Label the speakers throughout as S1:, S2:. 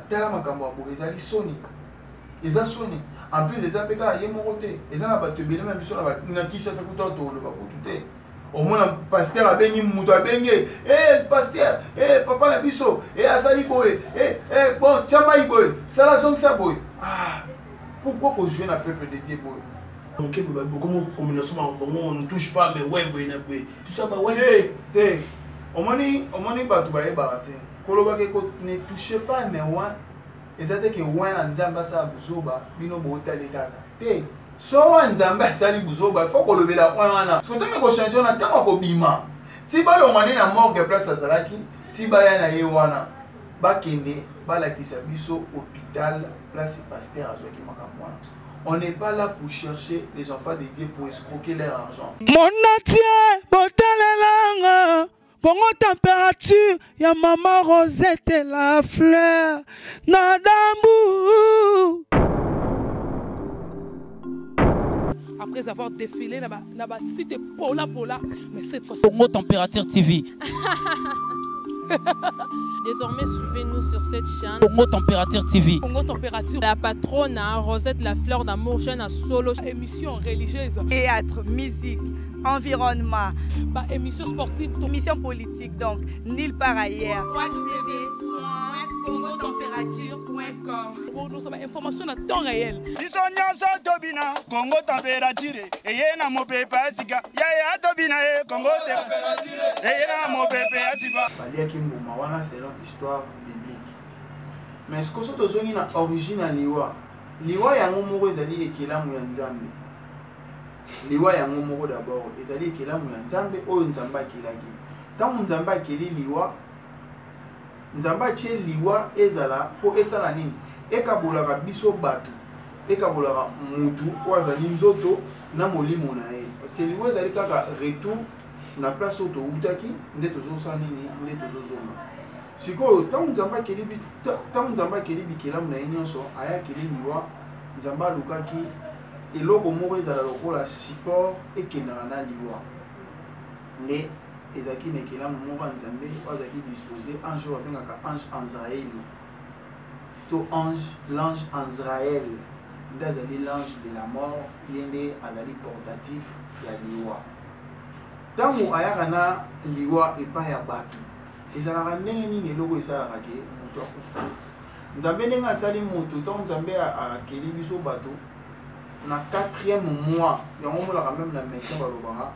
S1: tala makambo ya boye ezali soni eza soni en plus eza mpe kaka ye moko te eza na bato ebele ma biso na Kinshasa kuta toloba kutu te omona paster abengi moto abenge paster papa na biso asali boye bon tia mai boye sala zongisa boye pourquoi kojouer na peuple de Dieu boye
S2: ok comment combinaison on ne touche pas mais ouais boye na boye tout ça bah ouais
S1: te omoni bato bayebaka te kolobaki ne touchez pas mais wan eza te ke wan na nzambe asala buzoba bino bootali kaka te so wana nzambe asali buzoba faut kolobela wana soki tome kochange wana ntango akobima ti balongwa nde na morgue place azalaki ti baya na ye wana bakende balakisa biso hôpital place paster azwaki makambo wana. On n'est pas là pour chercher les enfants de Dieu pour escroquer leur argent.
S3: Mon atier, botalelanga, Congo température, ya maman Rosette la fleur, nadambu.
S4: Après avoir défilé dans site Pola, mais cette fois
S3: Congo Température TV.
S5: Désormais, suivez-nous sur cette chaîne.
S3: Congo Température TV.
S4: Congo Température.
S5: La patronne Rosette la fleur d'amour, chaîne à solo.
S4: Émission religieuse.
S6: Théâtre, musique, environnement.
S4: Émission sportive.
S6: Émission politique, donc nulle part ailleurs.
S4: www.congotempérature.com. Nous avons information à temps réel.
S7: Congo Température. Et y a mon pépé Asika. Ya Tobina Congo Température. Et y a mon pépé Asika.
S1: C'est l'histoire biblique. Mais ce que nous avons na origine à Liwa. Liwa yango moko ezali ekelamu ya Nzambe. Liwa yango moko d'abord ezali ekelamu ya Nzambe oyo Nzambe akelaki. Tant Nzambe akeli Liwa, Nzambe atie Liwa ezala po esala nini? Ekabolaka biso bato. Ekabolaka mutu o azali nzoto na molimo na ye. Parce que Liwa ezali kaka retour na place auto utaki nde tozosala nini nde tozozonga. Siko tant Nzambe akeli bikelamu na ye nyonso aya akeli Liwa Nzambe alukaki eloko moko ezala lokola support ekendaka na Liwa nde ezalaki na ekelamu moko ya Nzambe oyo azalaki disposé ange oyo babengaka ange Azrael to l'ange Azrael nde azali l'ange de la mort ye nde azali portatif ya Liwa. Ntango ayaka na Liwa epai ya bato ezalaka ndenge nini eloko esalaka ke moto akufa. Nzambe ndenge asali moto ntango Nzambe akeli biso bato na 4e mois yango molaka même na médecin balobaka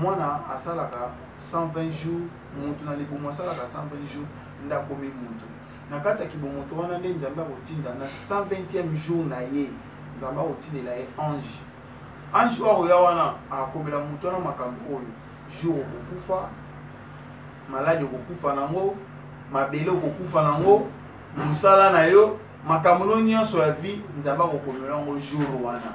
S1: mwana asalaka 120 jours moto na libumu asalaka 120 jours nde akomi moto na kati ya kibomoto wana nde Nzambe akotinda na 120e jour na ye Nzambe akotindela ye ange oyo ya wana akomela moto wana makambo oyo jour okokufa maladi okokufa nango mabele okokufa nango musala na yo makambo nyonso ya vie Nzambe akokomela yango jour wana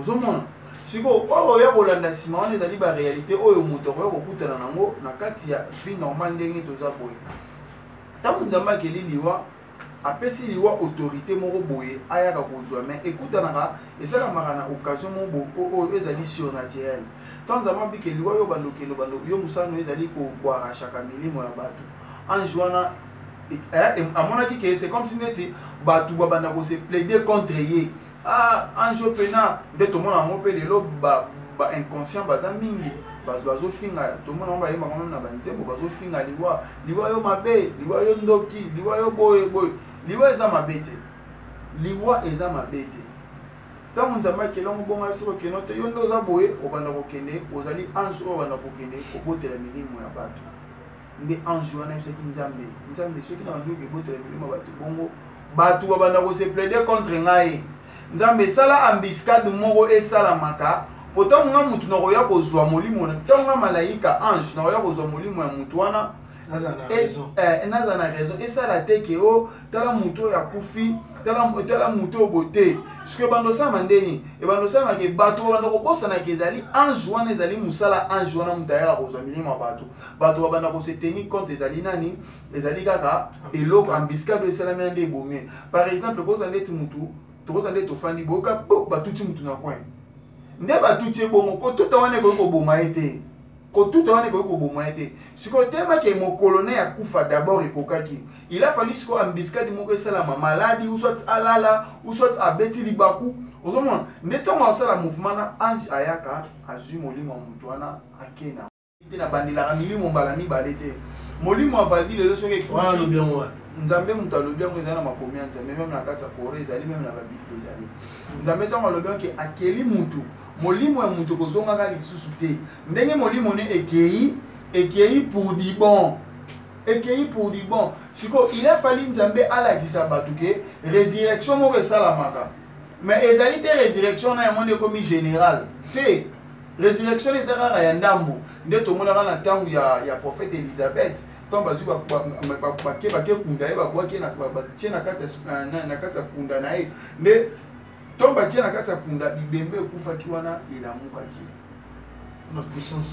S1: ozomona siko oyo ya kolanda nsima wana ezali ba réalité oyo moto oyo kokutana nango na kati ya vie normal ndenge toza boye. Ntango Nzambe akeli Liwa apesi Liwa autorité moko boye ayaka kozwa mais ekutanaka esalamaka na occasion moko oyo ezali surnaturel. Ntango Nzambe abikeli Liwa yo bandokelo yo musano ezali koarachaka milimo ya bato ange wana amonaki ke c'est comme si neti bato babanda kose plaider contre ye ange pena nde tomona yango mpe lelo ba inconscient baza mingi bazofinga tomona yango bayembaka meme na banzembo bazofinga Liwa yo mabe Liwa yo ndoki Liwa yo boye Liwa eza mabe te Liwa eza mabe te. Ntango Nzambe akeli yango bongo esi kokende te yo nde oza boye obanda kokende ozali ange oyo obanda kokende kobotela milimo ya bato nde ange wana yebisaki Nzambe soki na bandi okebotela milimo ya bato bongo bato babanda kose plaider contre ngai Nzambe esala embuscade moko esalamaka po ntango nga mutu nakoya kozwa molimo ntango nga malaika ange nakoya kozwa molimo ya mutu wana naza na raison esala te ke o tala mutu oyo akufi tala mutu oyo bote soki ebanda osalama ndeni ebanda osalamaka bato babanda kobosanaka ezali ange wana ezali mosala ange wana mutu ayaka kozwa milimo ya bato babanda kose tenir compte ezali nani ezali kaka eloko embuscade esalami na nde ebomi. Par exemple koza ndeti mutu tokoza nde tofandi boyoka batuti mutu na coin nde batuti ebongo kotota wana ekoki koboma ye te ko tout wana ko ko bomete siko tema ke mon colonel ya kufa d'abord ekokaki il a fallu siko ambiscade moko salama maladie ou soit alala ou soit abeti libaku ozomona ndetonga osala mouvement na ange ayaka azui molimo mutu wana akena na bandela milimo mbala mibale te molimo avali lelo soki
S2: wana lo bien moi
S1: nzambe mutu alobi yango eza na makomi ya nzambe même na kati ya kore ezali même na babible ezali nzambe ntango alobi yango ke akeli mutu molimo ya mutu kozongaka lisusu te ndenge molimo ne ekei pour du bon ekei pour du bon siko il a fallu nzambe alakisa bato ke résurrection moko esalamaka mais ezali te résurrection na yango nde ekomi général te résurrection eza kaka ya ndambo nde tomonaka na ntango ya prophète Elisabeth ntango bazwi bake kunda ye babwaki batie na kati ya kunda na ye nde ntango batie na kati ya kunda bibembe ekufaki wana elamukaki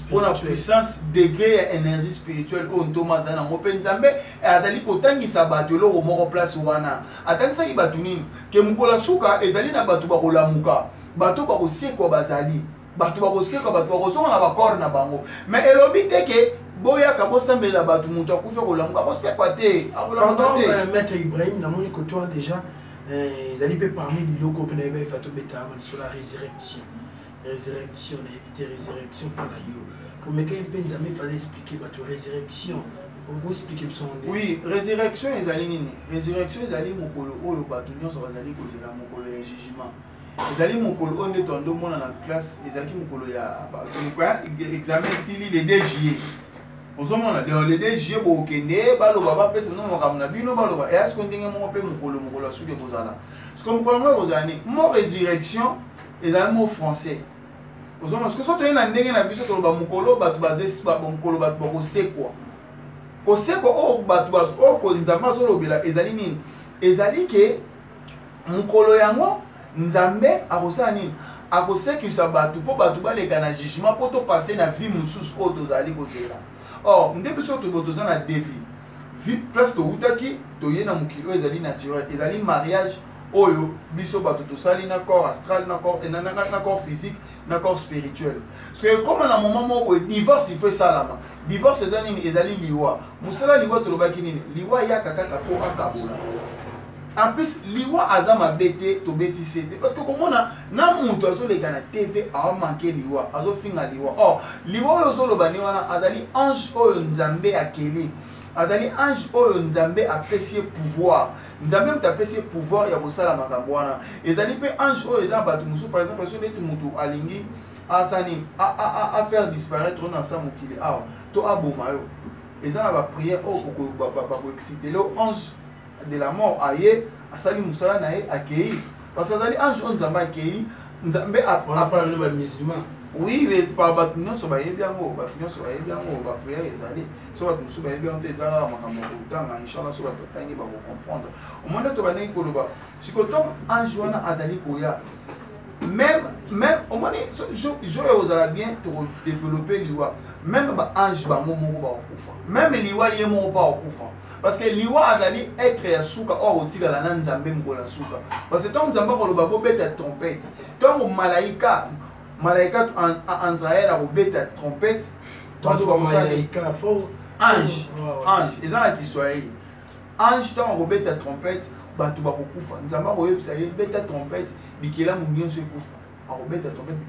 S1: mpona puissance degré ya énergie spirituelle oyo ntoma azali nango mpe nzambe azali kotangisa bato eloko moko place wana atangisaki bato nini ke mokolo suka ezali na bato bakolamuka bato bakosekwa bazali bato bakosekwa bato bakosonga na bakore na bango mais elobi te ke boyaka bosambela bato moto akufi akolamuka akosekwa te akolamuka te
S2: maître Ibrahim namoni kotoa déjà ezali mpe parmi biloko mpe na yeba efa tobetama sur la résurrection résurrection na résurrection mpona yo komeka mpe nzambe fallait expliquer bato résurrection okoexplike biso
S1: oui résurrection ezali nini résurrection ezali mokolo oyo bato nyonso bazali kozela mokolo ya jugement ezali mokolo oyo nde tondomona na classe ezalaki mokolo ya examen esili le 2 juillet ozomona le 2 juillet bokende baloba bapesa no makambo na bino baloba eya siko ndenge moko mpe mokolo asuki ekozala siko mokolo moko ekozala ni mo résurrection ezali mo français ozomona siko so toye na ndenge na biso toloba mokolo bato mokolo bato bakosekwa kosekwa oyo bato oyo nzambe azolobela ezali nini ezali ke mokolo yango nzambe akosala nini akosekisa bato mpo bato baleka na jugement mpo topase na vie mosusu oyo tozali kozela or nde biso toza na devi vie place towutaki toye na mokili oyo ezali naturel ezali mariage oyo biso bato tosali na corps astral na corps physique na corps spirituel parce que comme na moment moko divorce il faut esalama divorce eza nini ezali liwa mosala liwa tolobaki nini liwa yaka kaka mpo akabola en plus liwa aza mabe te tobetisi te parce que komona na mutu azoleka na tv aomanke liwa azofinga liwa or liwa oyo ozoloba ni wana azali ange oyo nzambe akeli azali ange oyo nzambe apesi ye pouvoir nzambe mutu apesi ye pouvoir ya kosala makambo wana ezali mpe ange oyo eza bato mosusu par exemple so neti mutu alingi asani a faire disparaître na sa mokili awa to aboma yo eza na baprière oyo bakoexcite lo ange de la mort aye asali musala na ye akei parce que azali ange oyo nzambe akei nzambe
S2: apparle ba musulman
S1: oui par bato nyonso bayebi yango baprière ezali so bato mosusu bayebi yango te eza kaka makambo kotanga inchallah so bato atangi bakocomprendre omoi nde to bandeki koloba sikoto ange wana azali koya même omoni jo oyo ozala bien tokodéveloppe liwa même baange bango moko bakokufa même liwa ye moko bakokufa parce que liwa azali être ya suka or otikala na nzambe mokolo ya suka parce que ntango nzambe akoloba bobeta trompette ntango malaika en Israël akobeta trompette ange eza na kiswahili ange ntango akobeta trompette bato bakokufa nzambe akoyebisa ye beta trompette bikelamu nyonso ekufa akobeta trompette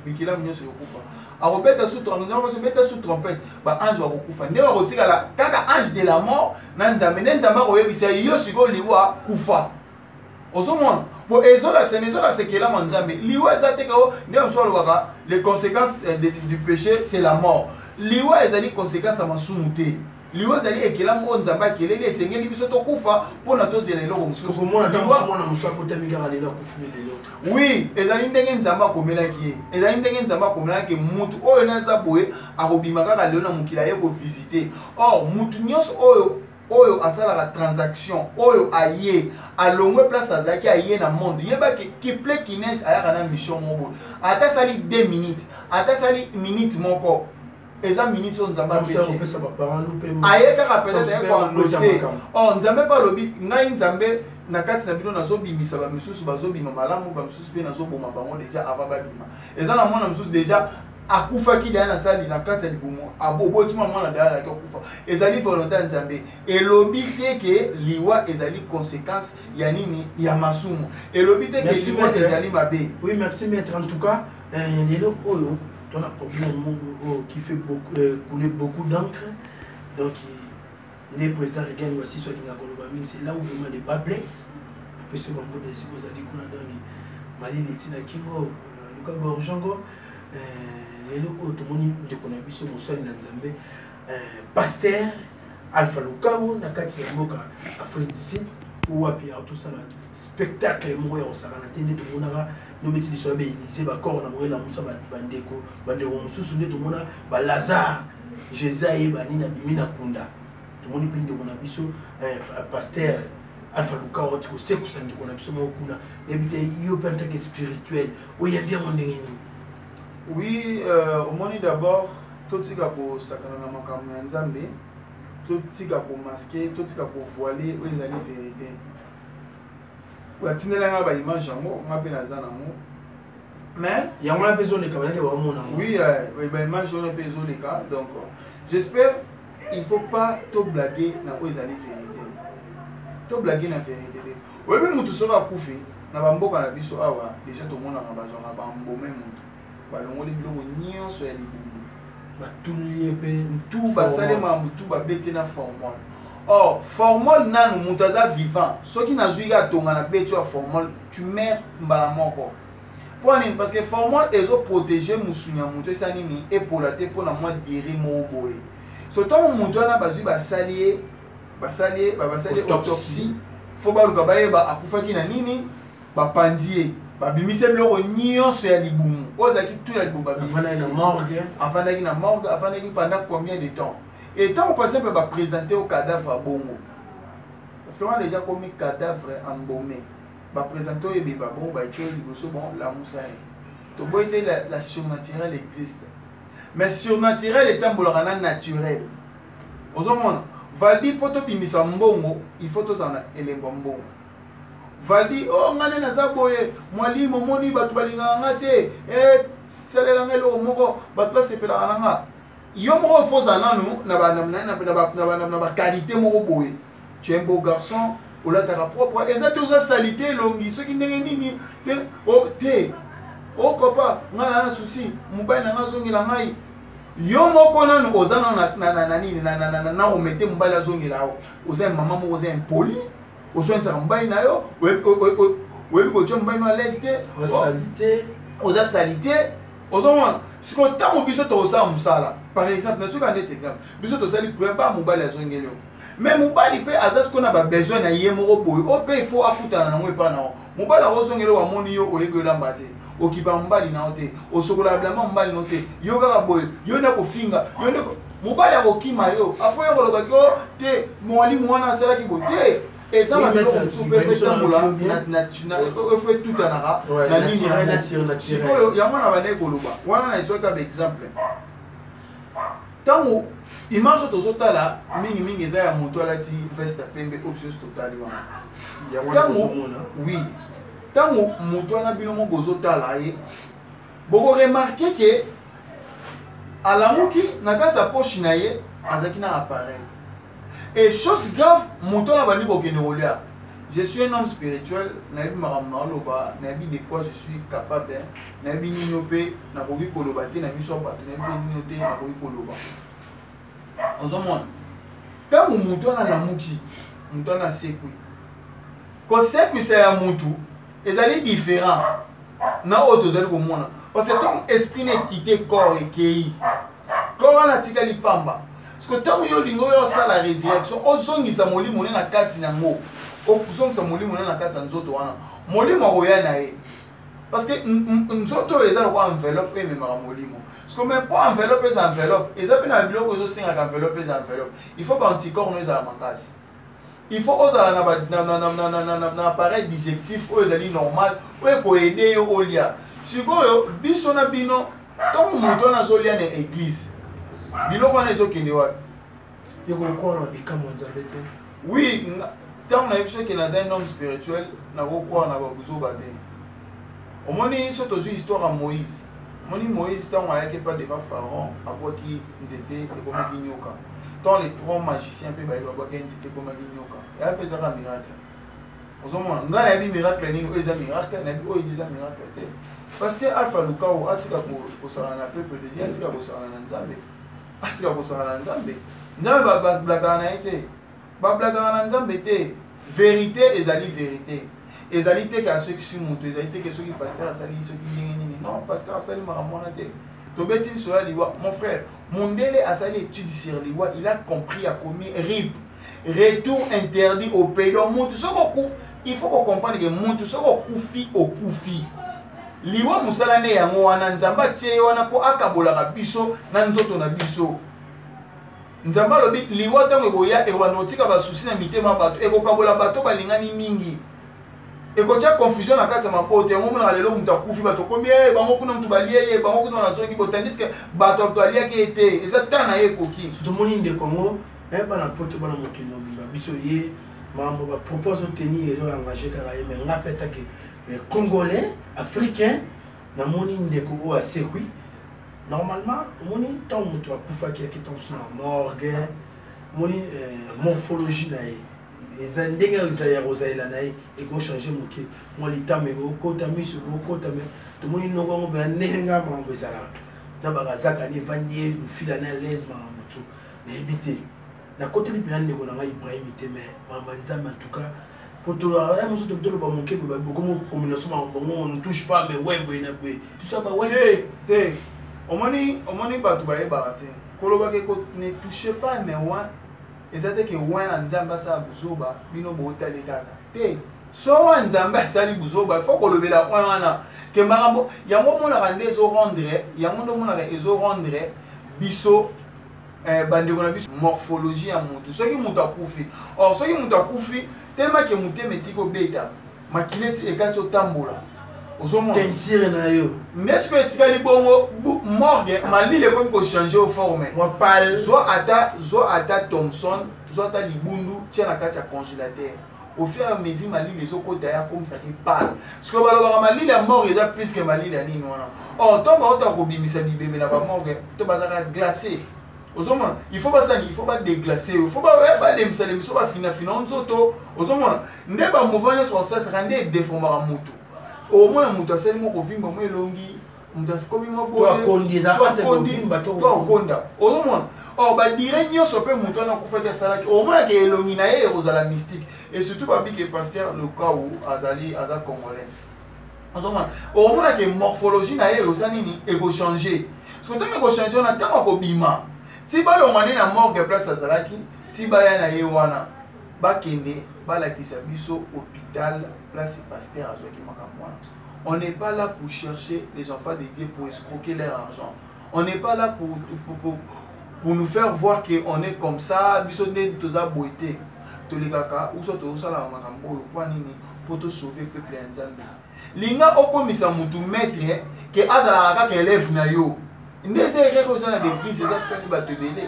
S1: bikelamu nyonso ekufa akobeta sous trompette baange bakokufa nde bakotikala kaka ange de la mort na nzambe nde nzambe akoyebisa yo sikoyo liwa kufa ozomona po ezolakisa ekelamu nzambe liwa eza te kao nde mosusu alobaka les conséquences du péché c'est la mort liwa ezali conséquence ya masumu te liwa ezali ekelamu oyo nzambe akeleli esengeli biso tokufa mpona tozela eloko mosusu oui ezali ndenge nzambe akomelaki ye ezali ndenge nzambe akomelaki mutu oyo naza boye akobima kaka lelo na mokili aye kovisite or mutu nyonso oyo asalaka transaction oyo aye alongwe place azalaki aye na monde yebaki kiple kinese ayaka na mission moko ata asali 2 minutes ata asali minute moko eza minute oyo nzambe apesi aye kaka peut-être aye koandose or nzambe mpe alobi ngai nzambe na kati na bino nazobimisa bamisusu bazobima malamu bamisusu mpe nazoboma bango deja ava babima eza na mwana mosusu deja akufaki daya na sali na kati ya libumu abobotima mwana daya yaki akufa ezali volonté ya nzambe elobi te ke liwa ezali conséquence ya nini ya masumu elobi te ke liwa ezali mabe.
S2: Oui, merci maître. En tout cas, lelo oyo on a problème qui fait couler beaucoup d'encre. Donc les présidents regagnent aussi sur l'Ingagolobamine, c'est là où vraiment les bas blessent. Après ce moment de si vous allez kuna dans Mali Letina Kingo, Luka Borjango, lelo oyo tout le monde de konabiso mosali na Nzambe, pasteur Alpha Lukao na kati ya mboka Afrique du Sud ou api tout ça spectacle mo ya osala na tende to monaka no beti liso be Élysée ba corps na moela musa bandeko mususu nde to mona ba Lazare Jésus ba nina bimina kunda to moni pinde kona biso pasteur Alpha Lukao tiko seku sandi kona biso mo kuna nebite yo pentake spirituel o ya bien mon ndenge ni.
S1: Oui, au moins d'abord tout tika ko sakana na makambo ya Nzambe, tout tika ko masquer, tout tika ko voiler o ezali vérité. Batinela ba image yango ngape na zana mo. Mais
S2: yango la besoin de kabana ba mona.
S1: Oui, ba image on peut zo les cas. Donc j'espère il faut pas to blaguer na o ezali vérité. To blaguer na vérité. Oui, mais mutu soka kufi na ba mboka na biso awa déjà to mona na ba zona ba mbome mutu. Balongoli biloko nyonso ya libumu
S2: batulie pe
S1: tout basalema mutu babeti na formol. Or formol nanu mutu aza vivant soki nazwi atonga na beti ya formol tu meurs mbala moko. Pourquoi? Parce que formol ezo protéger musunya mutu esani ni epola te pona moi diri mo boye. Surtout mutu na bazwi basalier autopsie faut baluka bayeba akufaki na nini bapandier babimise biloko nyonso ya libumu ozaki tout ya libumu
S2: afandaki
S1: na morgue afandaki pendant combien de temps et tant on passait peut présenter au cadavre à bongo parce que on a déjà commis cadavre embaumé ba présenter au bébé bon ba tio liboso bon la moussa to boyete la surnaturel existe mais surnaturel est un bolorana naturel ozomona valdi poto bimisa mbongo il faut tous en élément mbongo Valdi oh ngane na zaboye mwalimu moni batu balinganga te salela ngelo moko batu basepela nanga yo moko foza nanu na ba qualité moko boye tu es un beau garçon ou là ta propre exact aux salité longi ceux qui ndenge nini te oh papa ngana na souci mobile na ngazongela ngai yo moko nanu ozana na nini na omete mobile azongela oza maman moko oza impoli osoinza mobali na yo oyebi kotia mobali no à l'aise te oza salite ozomona siko ntango biso tokosala mosala par exemple nasoka ndeti exemple biso tosali preba mobali azongeli yo mais mobali mpe aza siko na babesoin na ye moko boye o mpe ifo akutana nango epa nao mobali akozongeli yo amoni yo oyebi olamba te okipa mobali nao te osokola bilamba mobali nao te yo kaka boye yo nde kofinga yo nde mobali akokima yo apo yo kolobaki o te mwalimu wana asalaki bo te et ça va biloko mosusu mpe fait tambola fait tout anaka na nini sikoyo yango na bande koloba wana na ezoki kaka exemple ntango image tozotala mingimingi eza ya moto alati veste pembe options totali wana ntango oui ntango moto wana bino mo bozotala ye bokoremarke ke alamuki na kati ya poche na ye azalaki na appareil. Et chose grave, mon temps là-bas, je suis un homme spirituel, je sais de quoi je suis capable, je sais de quoi je suis capable. Quand mon temps là, mon temps là, c'est quoi? Quand c'est que c'est un moutou, ils sont différents. Parce que ton esprit n'est quitté corps et qui corps na tikali pamba. Parce que tant que yo ça la résurrection, ozongisa molimo na kati nango. Ozongisa molimo na kati nzoto wana. Molimo oya na ye. Parce que nzoto eza ko enveloppe même molimo. Parce que même pas enveloppe les enveloppe, eza pe na biloko zo singa enveloppe les enveloppe. Il faut pas anticorps no eza la makasi. Il faut oza na appareil digestif o ezali normal, o ko aider yo olia. Sikoyo biso na bino tant muto na zolia na église. Biloko wana ezokende wapi? Oui, tant na biso ke na un homme spirituel na ko croire na babuzo bade. Omoni so tozu histoire à Moïse. Moni Moïse tant ayaki pas devant Pharaon aboki nzete ekomaki nyoka. Tant les trois magiciens pe ba aboki nzete ekomaki nyoka. Ya pe zaka miracle. Ozomona ngala yabi miracle nini eza miracle na bi o eza miracle te. Parce que Alpha Lukao atika ko sala na peuple de Dieu atika ko sala na Nzambe. Atika ko sala na Nzambe. Nzambe ba blaka na ite. Ba blaka na Nzambe te. Vérité ezali vérité. Ezali te ka ceux qui sont montés, ezali te que ceux qui pasteur asali ceux qui nini. Non, pasteur asali maramona te. Tobeti sur liwa, mon frère, Mondele asali étude sur liwa, il a compris a commis RIP. Retour interdit au pays. Donc il faut qu'on comprenne que Montu soko kufi au kufi. Liwa musala ne yango wana nzamba tie wana po akabola biso na nzoto na biso. Nzamba lobi liwa tango boya e wana otika ba souci na mitema bato e ko kabola bato balingani mingi. E ko tia confusion na kati ya mapote yango mona lelo mutu akufi bato combien bango kuna mutu baliye bango kuna na zoki botandis que bato to alia ki ete eza tana ye koki.
S2: Tout le monde de Congo e bana pote bana mokino bimba biso ye mambo ba propose tenir et engagé karaye mais ngapeta que Congolais, Africains, na moni ndeko o asekwi. Normalement, moni tant mutu akufa ki akiton suna morgue, moni morphologie na ye. Les andinga uzaya rosaila na ye e go changer moke. Mo litame go kota miso go kota me. To moni no go ba nenga mambo ezala. Na ba zaka ni vanye fila na lesma mutu. Na ebité. Na côté li plan ndeko na nga Ibrahim Iteme, mama nzamba en tout cas. Pour tout le monde, tout le monde, beaucoup on ne touche pas, mais ouais, ouais, ouais. Tu sais pas, ouais.
S1: Hey, on m'a dit, bah, tu vas y barater. Koloba ke ne touchez pas, mais ouais. Et ça, c'est que ouais, nzamba sa buzoba, bino bota les gars. Hey, so nzamba sa li buzoba, faut qu'on le vea la wana. Que marambo, yango mona rande ezo rendre, yango mona ezo rendre, biso. Bandeko na biso morphologie ya mutu soki mutu akufi or soki mutu akufi tellement que mutu metiko beta makineti ekati otambola ozomona
S2: tentire na yo
S1: nesko etikali bongo morgue malile comme ko changer au forme
S2: moi pal
S1: zo ata Thompson zo ata libundu tia na kati ya congélateur au fur et à mesure malile ezokota ya comme ça qui parle parce que balobaka malile ya morgue eza plus que malile ya nini wana or to baota kobimisa bibembe na ba morgue to bazaka glacé. Il faut pas déglacer, il faut pas démisser, il faut pas finir nzoto. Ozomona ndeba mouvement sur ça se rendre déformar mutu. Au moins mutu asali moko vimba mo elongi, mutu askomi mo bo.
S2: Toi kondiza ate ko vimba to.
S1: Toi konda. Ozomona or ba dire nyoso pe mutu na kufeta salaki. Au moins que elongi na ye ozala mystique et surtout ba bi que pasteur le cas où azali aza congolais. Ozomona au moins que morphologie na ye ozani ni ego changer. Parce que tant que changer on a tant ko bima. Si ba longane na morgue place azalaki ti ba ya na ye wana ba kende ba la kisabiso hôpital place pasteur azwaki makamwana. On n'est pas là pour chercher les enfants de Dieu pour escroquer leur argent. On n'est pas là pour nous faire voir que on est comme ça biso de toza boité to lekaka ou so to sala makambo kwa nini pour te sauver peuple nzambe. Linga okomisa mutu maître que azala ka élève na yo. Ndese eke ko zana d'église eza peine ba tebele.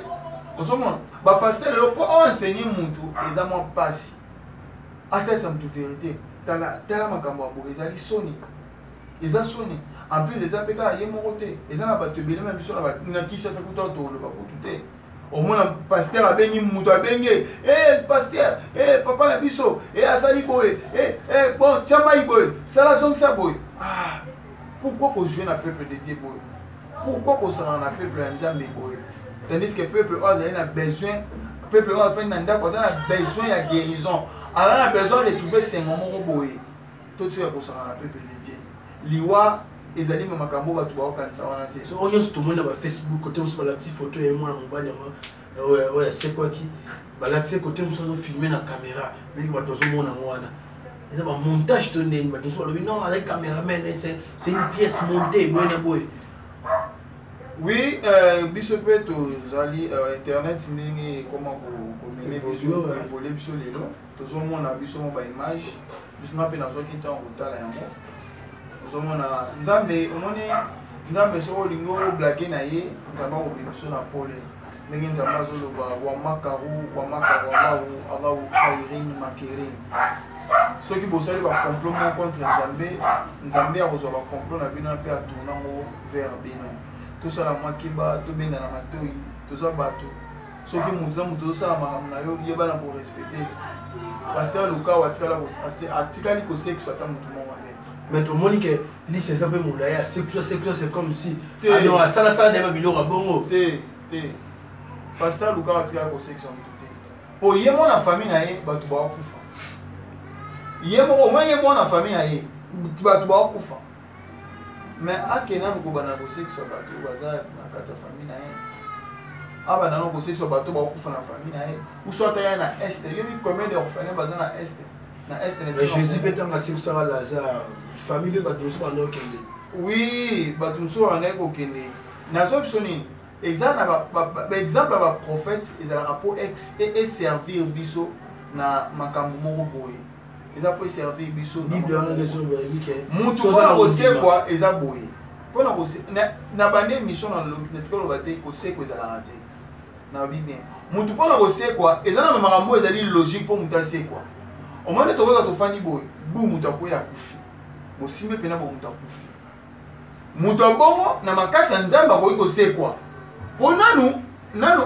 S1: Osomona ba pasteur le pour enseigner mutu eza mo pasi. Ata ça mutu vérité. Tala makambo abo ezali soni. Eza soni. En plus eza peka ye morote. Eza na ba tebele même biso na kisa sa kuto to le ba kutute. Au moins pasteur abengi mutu abenge. Pasteur, papa na biso, asali boye. Bon, tiama boye. Sala song sa boye. Ah, pourquoi qu'on joue na peuple de Dieu boye? Pourquoi qu'on s'en a peuple nzambe boye? Tandis que peuple a besoin, peuple a besoin de guérison. Alors on a besoin de trouver ses moments boye. Tout ce qu'on s'en a peuple de Dieu. Liwa ezali makambo ba tuba okanisa wana te.
S2: So onyo tout monde ba Facebook côté muso balati photo et moi mobali ouais c'est quoi qui balati côté muso zo filmer na caméra mais ba tozo mona wana. C'est un montage de nez, non, avec caméraman, c'est une pièce montée, boy.
S1: Oui, Bissopet aux alliés internet, c'est comment vous voler biso les lots. Tous au monde a biso mon image, biso n'a pas dans qui était en retard là. Tous au monde a nzambe so lingo blaguer na ye, nzamba au biso na pole. Mais nzamba zo lo ba wa makaru Allah khairin makirin. ceux qui bossent les complot contre Nzambe, Nzambe a reçu un complot na bino pe a tourner vers bino. Tout ça la moi qui ba tout bien na matoi, tout ça bateau. Ceux qui montrent tout ça la makamna yo yeba na pour respecter. Pasteur Luka watikala atikali ko sait que ça t'a mutu mo wane.
S2: Mais tout le monde que lycée ça peut moulaya, c'est comme si ah non, ça deba biloko bongo.
S1: Pasteur Luka watikala ko sait que ça mutu. Po yemo na famille na ye batu ba kufa. Yemo au moins yemo na famille na ye batu ba kufa. Mais akena ko bana ko sait que ça batu baza na kata famille na ye. Aba na non ko sait que ça batu ba kufa na famille na ye. Ou soit ya na est, yebi combien d'orphelins baza na est.
S2: Mais Jésus peut être en Sarah Lazare, famille de Batumso en Okende.
S1: Oui, Batumso en Okende. Nazo Psoni, exemple à prophète, ils ont un rapport et servir biso na makambo moko boye. Ils ont servir biso.
S2: Bible en raison de week-end.
S1: Mutu na kose quoi, ils ont boye. Pour na kose na bande mission dans le netko bate kose ko za raté. Na Bible. Mutu pour na kose quoi, ils ont na makambo ils ont logique pour muta c'est quoi. Au moment de te faire boy, boum, tu as kufi. Bo simbe pena bo muta kufi. Muta bongo na makasa nzamba ko iko se quoi. Pour nanu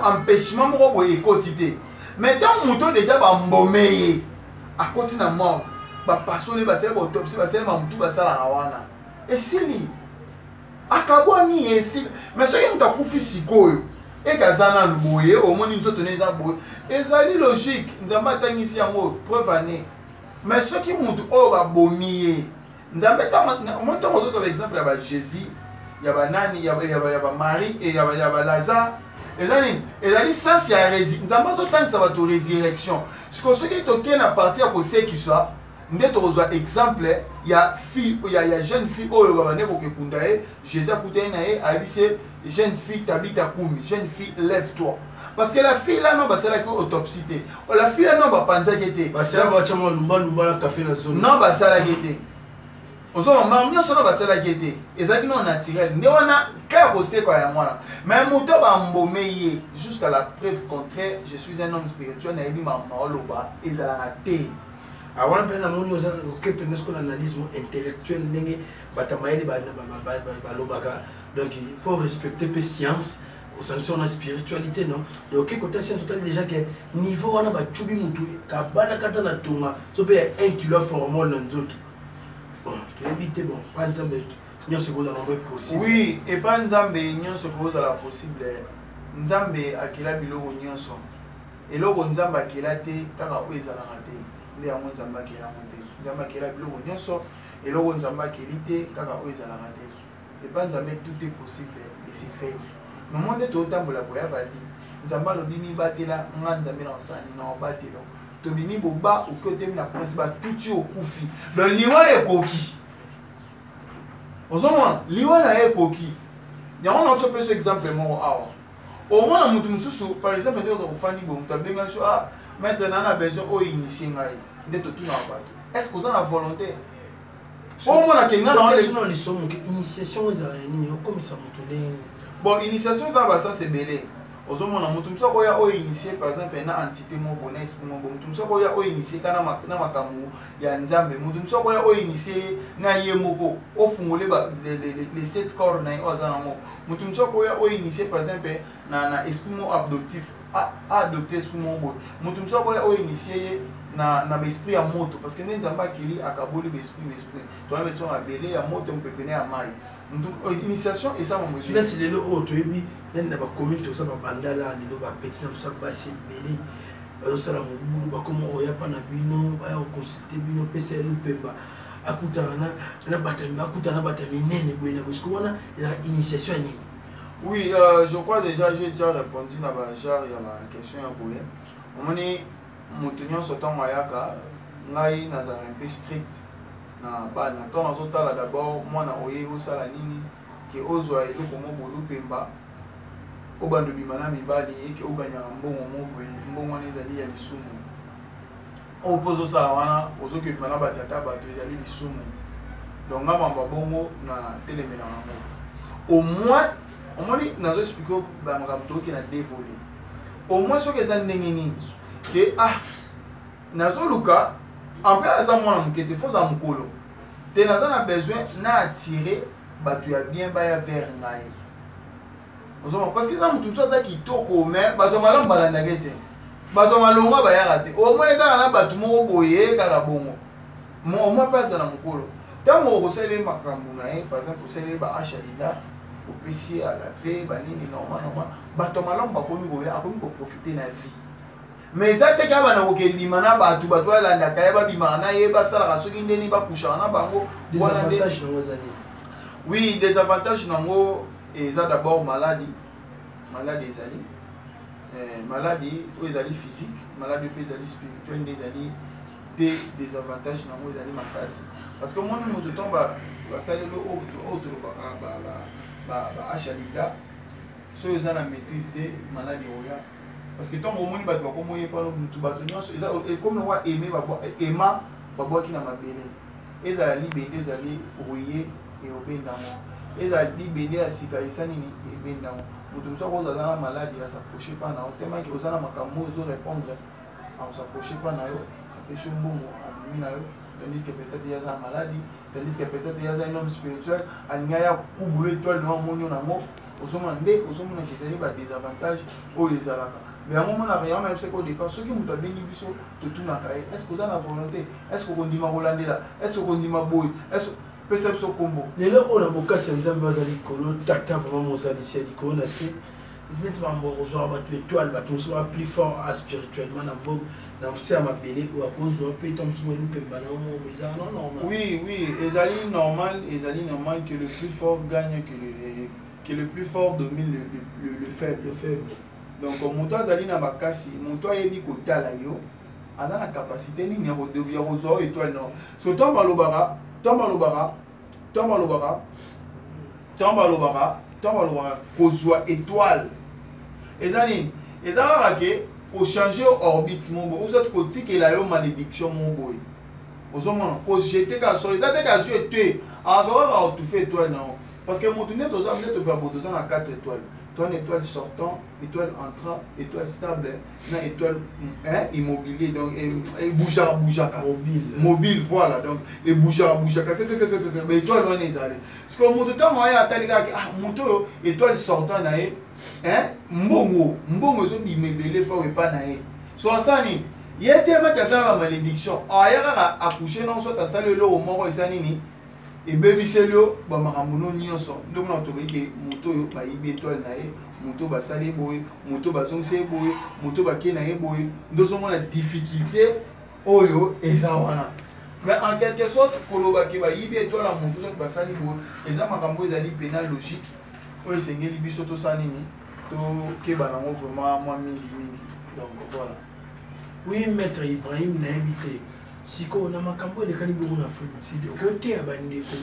S1: empêchement mo boy quotidien. Mais tant muto déjà ba mbomeye à côté na mort. Ba passionné ba sel ba autopsie ba sel ma mutu ba sala rawana. Et sili akaboni esi. Mais so muta kufi sikoyo. Et kazana boye au moins nzoto neza boye ezali logique nzamba tangisi yango preuve année mais ceux qui montent oh ba bomier nzamba ta monto moto sur exemple ya ba Jésus ya ba nani ya ba Marie et ya ba Lazare ezali sens ya résurrection nzamba zo tangisa ba to résurrection ce que ceux qui toquent na partir ko sait qui soit ndeto kozwa exemple ya fille ya jeune fille oyo ba ne ko kunda Jésus akuta na ye abise jeune fille Tabitha Kumi, jeune fille lève-toi. Parce que la fille là non bah c'est là que autopsie. La fille là non bah panza gete.
S2: Bah c'est là va chama lumba la café na zone.
S1: Non bah ça la gete. Ozo maman non ça bah ça la gete. Ezaki non naturel. Ne wana ka bosé quoi ya mwana. Mais muto ba mbomeye jusqu'à la preuve contraire, je suis un homme spirituel na ebi mama oloba ezala raté.
S2: Avant de faire mon analyse intellectuelle, donc il faut respecter la science, aux sanctions de la spiritualité, non? Donc côté science, déjà que niveau on a battu mutu, kabana katana tunga, so peut 1 kilo formol dans d'autres. Bon, tu éviter bon, pas nzambe, nyo se cause à possible.
S1: Oui, et pas nzambe nyo se cause à la possible. Nzambe akila biloko nyonso. Et loko nzambe akila te kaka oezala raté. Les gens qui ont été les gens et l'eau qui ont été et pas tout est possible et c'est fait. Le monde est autant pour la boya vali. Nous avons le bimi batela, nous avons l'ensemble, nous avons batela. Tu bimi boba ou que tu aimes la principe tout au koufi. Le liwa est coquille. Au moins, liwa est coquille. Il y a un autre exemple au moins, par exemple, nous avons fait maintenant, on a besoin d'initier. Est-ce que vous avez la volonté? Bon, initiation, ça c'est belé. ozomona mutu muso koya o initier par exemple na entité mo bona esprit mo mutu muso koya o initier kana na makamu ya nzambe mutu muso koya o initier na yemoko o fungole ba les 7 corps na ozana mo mutu muso koya o initier par exemple na esprit mo adoptif adopter esprit mo bo mutu muso koya o initier na esprit ya moto parce que nzamba kili akaboli esprit to na esprit ya belé ya moto mpepene ya mai. Donc, initiation et ça, mon
S2: monsieur. C'est le haut, tu es dit, il y a des communes qui sont bandala, il y a des petits qui sont passés, il y a des gens qui sont comment on y a pas na bino, on va consulter bino, PCL ou Pemba. Akutana, na batami nene buena, parce qu'on a la initiation.
S1: Oui, je crois déjà, j'ai déjà répondu à la question à Boulé. On m'a dit, mon tenant ce temps mayaka, ngai na un peu strict. Na bana to nazotala d'abord mwana oye osala nini ke ozwa eloko mo bolu pemba obando bimana mibali eke oganya mbongo mo boye mbongo ezali ya lisumu opozo sala wana ozoki bimana batata bato ezali lisumu donc ngamba bongo na telemena ngo au moins nazo expliquer ba makamto ki na dévoler au moins soki eza ndenge nini ke nazo luka en plus aza mwana moke te foza mokolo te naza na besoin na attirer bato ya bien baya vers ngai ozoma parce que eza motu mosusu aza kitoko mais bato malamu balandaki te bato malongwa bayaka te omoni kaka na bato moko boye kaka bongo omoi mpe aza na mokolo ntango okosala makambo na ye par exemple osala baachalila opesi alave banini normal bato malamu bakomi boye akomi koprofite na vie mais eza te kaka bana kokendima na bato balandaka ye babimaka na ye basalaka soki ndeni bakushaka na bango oui désavantage nango eza d'abord maladie ezali maladie oyo ezali physique maladie mpe ezali spirituel nde ezali te désavantage nango ezali makasi parce que moni moto ntango basaleli oyo tolobaka baachalila soki eza na maîtrise te maladie oya parce que ntango omoni bato bakomoye pano mutu bato nyonso eza comme nowa ema babwaki na mabele ezala libende ezali rouye eobendango ezala libende ya sika esa nini ebendango moto mosu ako ozaza na maladie asaproche mpa na yo temaki oza na makambo oyo ezorépondre akosaproche mpa na yo apesi mbongo abimi na yo tandis que peut-être yaza na maladie tandis que peut-être yaza un homme spirituel alingi aya kubulu étoile na omoni yo nango ozomona nde ozomonaka ezali badésavantage oyo ezalaka mais yango omonaka yango nayebisa ko départ soki moto abengi biso totunaka ye est ce que oza na volonté est ce que okondima kolandela est ce que okondima boye est ce pesa biso kombo
S2: lelo oyo na bokasi ya nzambe aza likolo tata vraiment mosalisi ya likolo na se neti bambo kozwa bato étoile bato mosusu ba plus fort spirituellement na mboka na mose ya mabele oyo akozwa mpe ta mosusu moni mpemba na omo ezala non normal
S1: oui ezali normal que le plus fort gagne que le plus fort domine le faible donc moto azali na bakasi moto ayebi kotala yo aza na capacité nini ya kozwa oyo étoile non so ntango balobaka kozwa étoile eza nini eza kaka ke kochange orbite moko ozoti kotikela yo malédiction moko boye ozomona kojete ka so eza te kasi yo te azwa kaka kotufa étoile na yo parce que moto nde toza toza na 4 étoiles toi une étoile sortant, étoile entrant, étoile stable, une étoile immobilier, donc et bougera, mobile, voilà, donc et bougera, mais étoile on est allé. Parce que mon temps moi à taliga moto étoile sortant naé, mbongo so bimebele fort et pas naé. So ça ni, il y a tellement que ça la malédiction. Aya accoucher non soit ta salle lo moko esanini. Et baby selio ba makambo nyonso donc na tobi ke moto yo ba ibi étoile na ye moto ba sali boy moto ba songse boy moto ba ke na ye boy ndoso mona difficulté oyo ezawana mais en quelque sorte koloba ke ba ibi étoile moto so ba sali boy eza makambo ezali pénal logique oyo sengeli biso to sanini to ke ba nango vraiment moi mingi donc voilà.
S2: Oui maître Ibrahim na habité siko na makambo elekani bongo na Afrique du Sud côté ya bandeko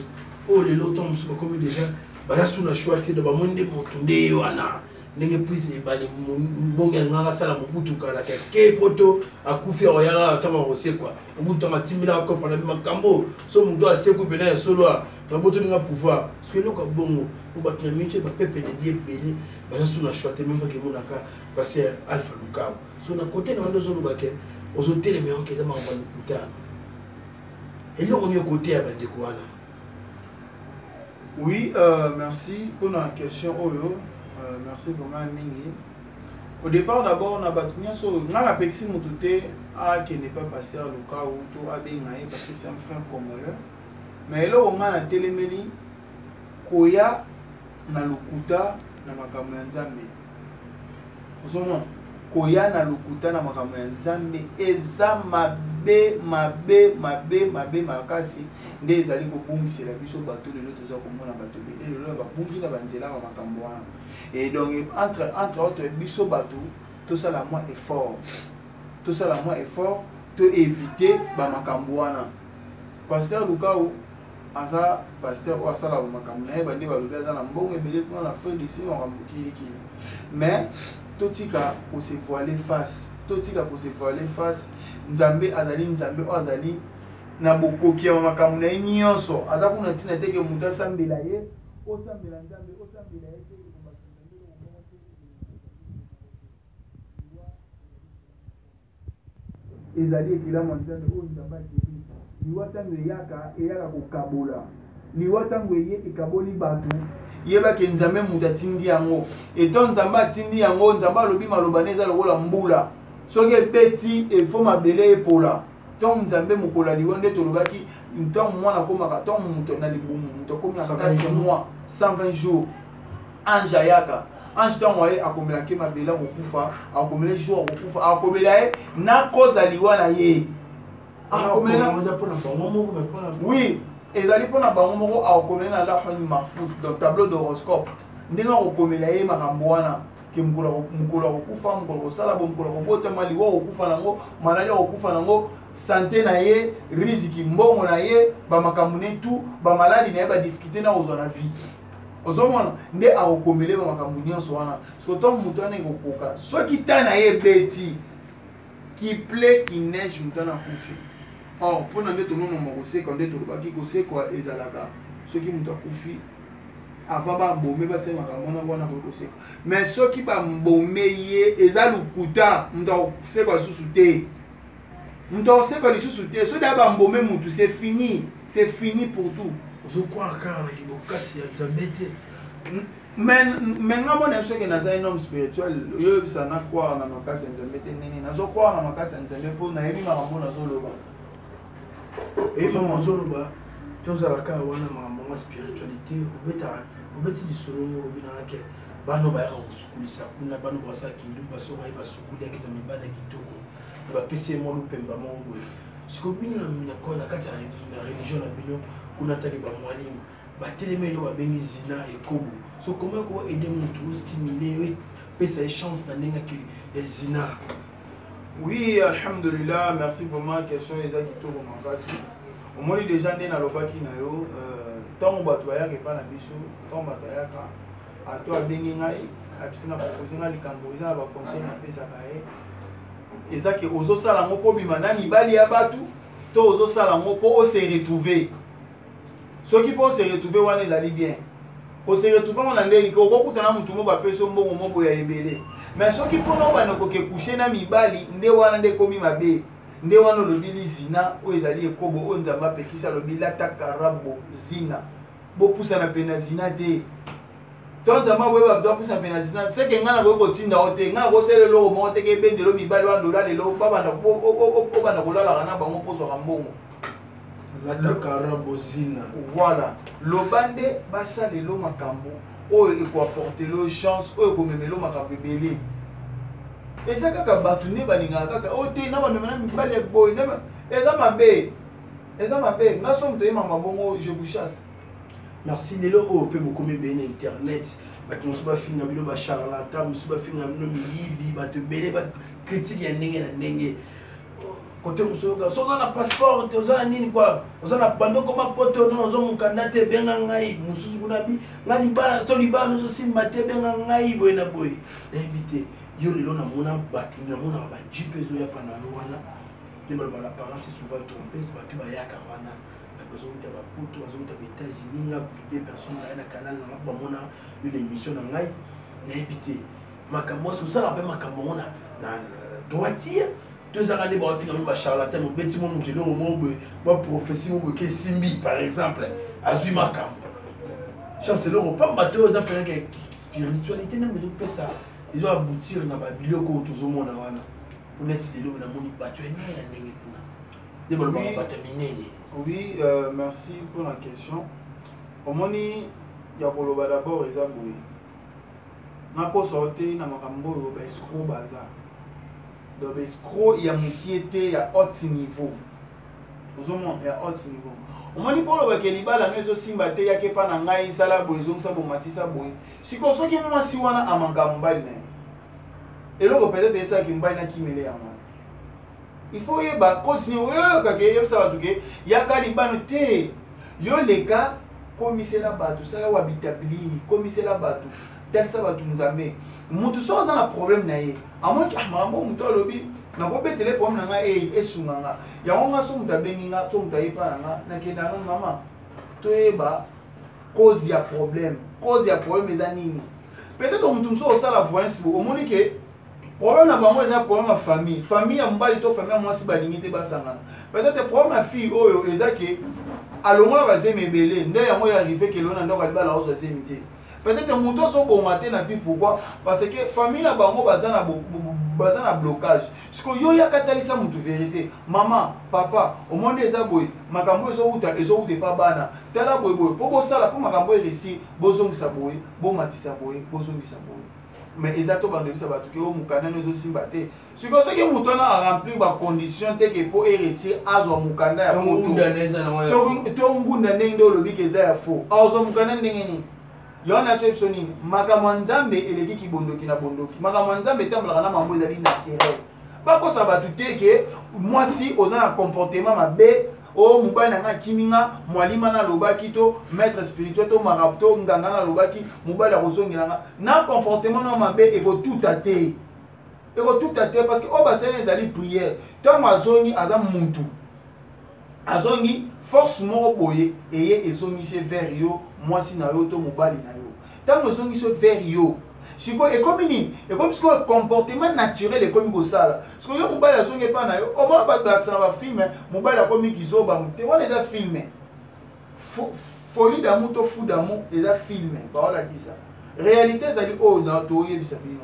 S2: o lelo to musuba comme déjà bala suna choix te de bamonde motunde wana ndenge prise bali mbonga ngaka sala mobutu kala ke poto akufi oyala tama rosé quoi mobutu matimila ko pana makambo so mundo aseku pena ya solo na boto nga pouvoir parce que loko bongo ko batna minche ba pepe de bien belé bala suna choix te même que monaka parce que Alpha Lukao so na côté na ndo zo lubake osote les meilleurs qui étaient plus tard. Et nous, on est au côté à Bandekouana.
S1: Oui, merci pour la question. Merci vraiment, Mingi. Au départ, d'abord, on a battu la Pexi Moutouté qui n'est pas pasteur Luka ou tout à Bengaï parce que c'est un frère congolais. Mais là, on a la télémélie Koya na Lukuta na Makamanzambe. Vous savez, koya na lokuta na makambo ya nzambe eza mabe makasi nde ezali kobungisela biso bato lelo toza komona bato bele lelo babungi na banzela ba makambo wana et donc entre autres biso bato tosala moins effort to éviter ba makambo wana. Pasteur Lukao aza pasteur o asala ba makambo na ye bande balobi aza na mbongo ebele kuna na feu d'ici makambo kilikili mais totika pour se voiler face nzambe azali nzambe o azali na bokoki ya makambo na nyonso aza kuna tina teke muta sambela ye o sambela nzambe o sambela ye te ko ezali ekila nzambe o nzambe liwa tango eyaka kokabola liwa tango ekaboli bato yebake nzambe mutu atindi yango eto nzambe atindi yango nzambe alobi maloba ne eza lokola mbula soki ebeti efo mabele epola ntongo nzambe mokola liwa nde tolobaki ntongo mwana akomaka ntongo moto na libumu moto akomaka 4 mois 120 jours ange ayaka ange ntongo aye akomelaki mabele akokufa akomela jour akokufa akomela ye na koza liwa na ye oui ezali mpona bango moko akokomela na lahani mahfouz donc tableau d'horoscope ndenge akokomela ye makambo wana ke mokolo akokufa mokolo kosala bo mokolo akobotama liwa akokufa nango maladi akokufa nango sante na ye riziki mbongo na ye bamakambo ne tu bamaladi na ye badifficulté na kozwa na vie ozomona nde akokomele bamakambo nyonso wana soki ntongo moto wana ekokoka soki ta na ye ebeti ki ple ki neige moto wana akufi or mpona nde tomonoma koseka nde tolobaki kosekwa ezalaka soki moto akufi avant bambome basemaka mwana wana kokoseka mais soki bambome ye eza lukuta moto akosekwa lisusu te moto akosekwa lisusu te so da bambome motu c'est fini pour tout
S2: ozokwaka kaka na kibokasi ya nzambe te
S1: mais nga mona soki naza un homme spirituel oyebisa nakwara na makasi ya nzambe te nini nazokwara na makasi ya nzambe mpo nayebi makambo nazoloba
S2: ezoloba tozalaka wana makambo nga spiritualité obeti lisolo obinanake bano bayaka kosukulisa kuna bano basa kindu baso baye basukuli yake na mibala kitoko bapesi mwa lupemba moko boye sikoyo bino na kati ya religion na bino kuna taki bamwalimu batelemi elo babengi zina ekobo so comment ko aider motu ostimule opesa ye chance na ndenge ake zina.
S1: Oui, alhamdulillah, merci vraiment. Question eza kitoko makasi. Omoni déjà nde nalobaki na yo ntango bato bayaka epa na biso ntango bato ayaka ato abengi ngai apesi na propose nga likambo eza na baconseil napesaka ye eza ke ozosala yango mpo bima na mibali ya bato to ozosala yango mpo ose retrouver soki mpo ose retrouver wana ezali bien ose retrouver wana ndeni ke okokutana motu mo bapesi mbongo moko ya ebele mais soki mpona obanda kokekushe na mibali nde wana nde ekomi mabe nde wana olobi lizina oyo ezali ekobo oyo nzambe apekisa alobi latakara bozina bopusana mpe na zina te to nzambe aboyeba bopusana mpe na zina seke ngai nakoki kotinda o te ngai nakosala eloko moko teke ebendelo mibali wana lola lelo obanda kolalaka na bango mposwaka mbongo
S2: latakara bozina
S1: voilà loba nde basalelo makambo oyo ekoapportelo chance oyo ekomemelo makambo ebele eza kaka bato nde balingaka kaka oyo te na bamema na mibali eboye eza mabe nga so moto oyemama bongo je vous chasse.
S2: Merci lelo oyo mpe bokomi ebele na internet bato mosusu bafinga bino bacharlatan mosusu bafinga bino miyibi bato ebele bakritike ya ndenge na ndenge kote mosusu so oza na passeport oza na nini kwa oza na bandoko bapote ono ozomokanda te ebenga ngai mosusu kuna bi ngai libala to libala nozosimba te ebenga ngai boye na boye nayebi te yo lelo namona bato namonaka bajipe ezoyapa na yo wana nde baloba l'apparence souvent trompes bato bayaka wana bazouta bapoto bazouta baétats-unis nga plus de personnes naye na canal nanga bamona yo na émission na ngai nayebi te makambo osi osala mpe makambo ngo na droitier tozaka nde bawafinga mpe bacharlatan mobeti mo moto elongo mo boye baprophésie mo boye ke esimbi par exemple azwi makambo chance elongo pamba te oyo eza mpenaka spiritualité nde moto opesa ezo aboutir na babiloko oyo tozomona wana oneti lelo namoni bato enene na ndenge kuna nde balobaka bato ya minene.
S1: Oui, merci pour la question. Omoni ya koloba d'abord eza boye na kosorte na makambo oyo baescro baza donc baescro ya mokie te ya haut niveau ozomona ya haut niveau omoni mpo olobaka libala no ezosimba te yake mpa na ngai sala boye ezongisa bomatisa boye sikoyo soki mwasi wana amanga mobali na ye eloko peut-être esalaki mobali na kimele yango il faut yeba kosini oyokaka yebisa bato ke yaka libano te yo leka komisela bato sala wabitabili komisela bato talisa bato nzambe mutu so aza na problème na ye amonaki makambo mutu alobi nakobetele problème na nga esunga nga yango nga so mutu abengi nga to mutu ayepa na nga nakenda na mama toyeba cause ya problème eza nini peut-être mutu mosusu osala voyance bo omoni ke problème na bango eza problème ya famille ya mobali to famille ya mwasi balingi te basangana peut-être problème ya fille oyo eza ke alongola bazemi ebele nde yango ya arrivé ke lona ndoko alibala ozo azemi te peut-être moto azobonga te na vie pourquoi parce que famille na bango baza na blocage siko yo yakatalisa mutu vérité mama papa omonde eza boye makambo ezouta epa bana tala boye boye po bosala po makambo eresi bozongisa boye bomatisa boye bozongisa boye mais eza to bandebisa bato ke o mukanda ezosimba te siko soki moto wana aremplir bacondition te ke po eresi azwa mukanda ya moto to ngunda ndenge nde olobi ke eza ya faux azwa mukanda ndenge nini yona tso biso nini makambo nzambe eleki kibondoki na bondoki makambo nzambe etambolaka na mambo ezali naturel bakosa bato te ke mwasi oza na comportement mabe o mobali na nga kiminga mwalima nalobaki to maître spirituel to marabout to nganga nalobaki mobali akozongela nga na comportement na mabe ekotuta te parce que oyo basali ezali prière ntango azongi aza mutu azongi force moko boye eye ezongisi vers yo mwasi na yo to mobali na yo ntango ezongisi vers yo siko ekomi nini ekomi siko comportement naturel ekomi kosala siko yo mobali azongi epa na yo omona bato balakisa na bafilme mobali akomi kizoba te wana eza filme folie d'amour to fou d'amour eza filme baolakisa réalité ezali oyo toyebisa bino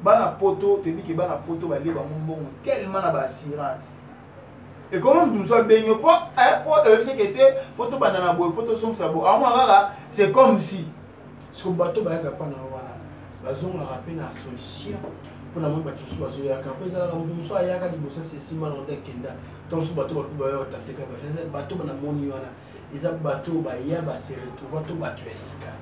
S1: bana poto tobiki bana poto balie bango mbongo tellement na baassurance et comment nous sommes baignés pas c'est que était photo banana boy photo son sabo amara c'est comme si
S2: ce que bateau ba yaka pana wana bazonga rappeler na solution pour la mamba qui soit sur yaka pesa la mbo so ayaka di bosa c'est sima ronde kenda donc ce bateau ba yo tateka ba c'est bateau bana moni wana eza bateau ba ya ba se retrouver to ba tuesika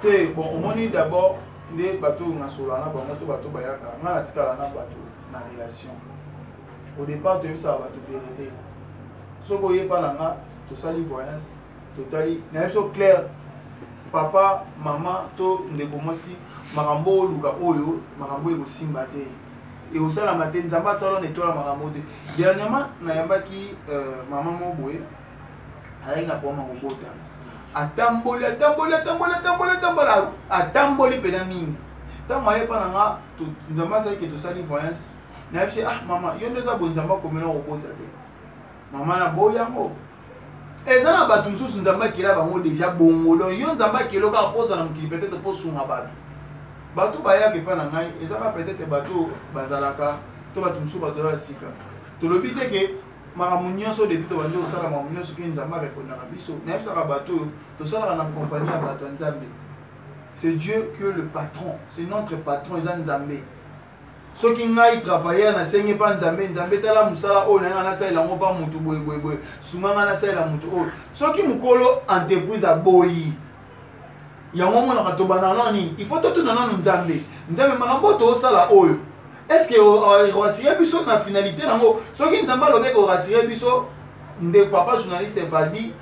S1: te bon on moni d'abord les bateaux na solana ba moto bateau ba yaka ngala tikala na bateau na relation. Au départ, tu as vu ça, tu fais vérité. Ce que tu as tu sali voyance, tu as dit, clair, papa, maman, tu as commencé, marambo, luka, oyo, marambo, et aussi maté. Et au salon matin, nous avons salon et toi la marambo. Dernièrement, nous avons qui maman moboué, avec la pomme en robot. Atamboli, pédamine. Tant que nous avons ça que tu sali voyance. Na yebisi ah mama yo ndeza bonzamba komela okota te mama na boyango eza na bato nsusu nzamba kila bango déjà bongolo yo nzamba kilo ka posa na mukili peut-être po sunga bato bayaka pa na ngai eza ka peut-être bato bazalaka to bato nsusu bato ya sika to lobi te ke makambo nyonso depuis to bando osala makambo nyonso ke nzamba répondaka biso na yebisaka bato tosalaka na compagnie ya bato ya nzambe c'est Dieu que le patron c'est notre patron eza nzambe ceux qui n'aillent travailler na sengi pa nzambe tala musala o na na sala ngo pa mutu boy sumanga na sala mutu o ceux qui mukolo entreprise a boyi yango mona ka tobana nani il faut tout nana nzambe makambo to sala oyo est-ce que o rassurer biso na finalité nango ceux qui nzamba lobe ko rassurer biso nde papa journaliste Valbi